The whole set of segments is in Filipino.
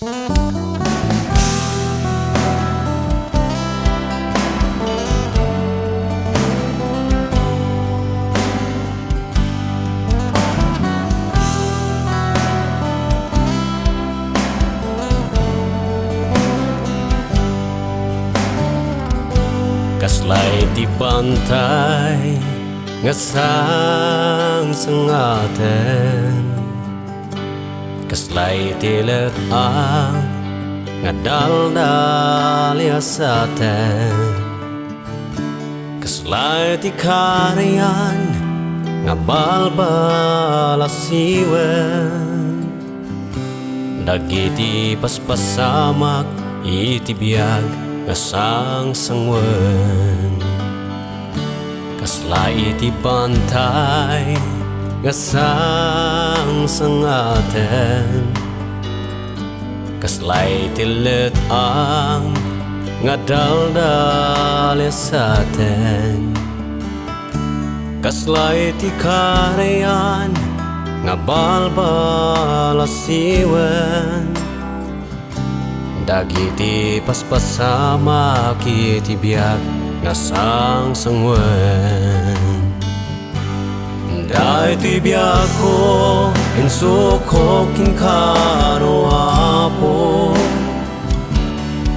Kaslay ti bantay nga sang sangaten, kaslay ti let-ang nga daldalya sa aten, kaslay ti karayan nga balbalasiwen, dagiti paspasamak iti biag nga sang sangwen. Kaslay iti bantay nga sang sangaten, kaslay ti let-ang nga daldalya sa aten, kaslay ti karayan nga balbalasiwen, dagiti paspasamak iti biag nga sang sangwen. Dahiti biag ko insukok kinkano apo,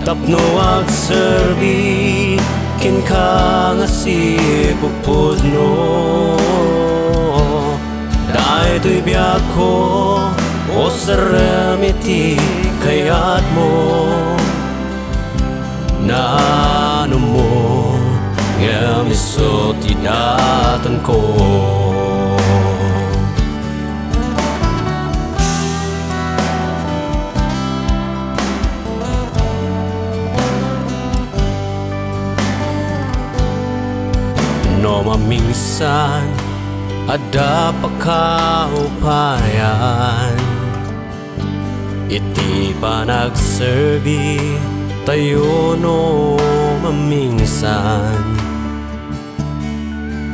tapno agserbi kinka nga sipupudno. Dahiti biag ko o saramiti kayat mo, naano mo nga misot idatan ko. No maminsan ada pakaupayan, iti panagserbi tayo no maminsan,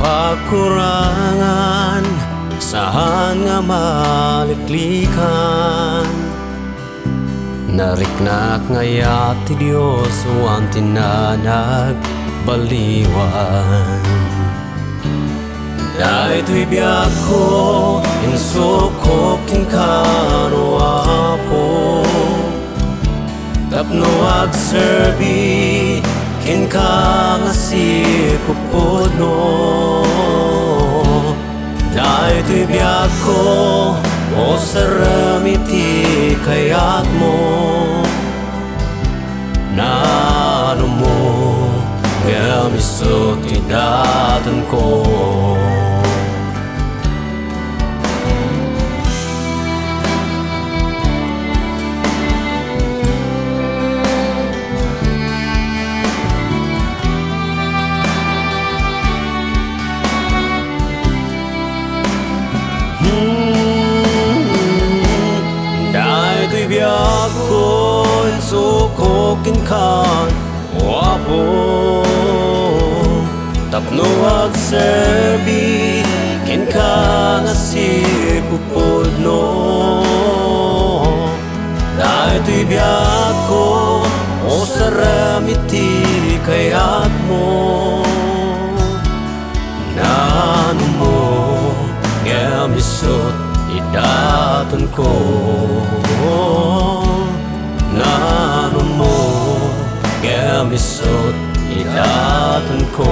pagkurangan saan nga maliklikan, nariknak ngayat ti Diyos wan tinanag baliwan. Dahito'y biag ko insukok kinkano apo, tapno agserbi kinka nga sipupudno. Dahito'y biag ko o saramiti kayat mo, naano mo nga misot idatan ko. Dahito'y biag ko insukok kinkan apo, tapno agserbi kinka nga sipupudno. Dahito'y biag ko o saramiti kayat mo, naano mo nga misot idatan ko. Naano mo nga misot idatan ko.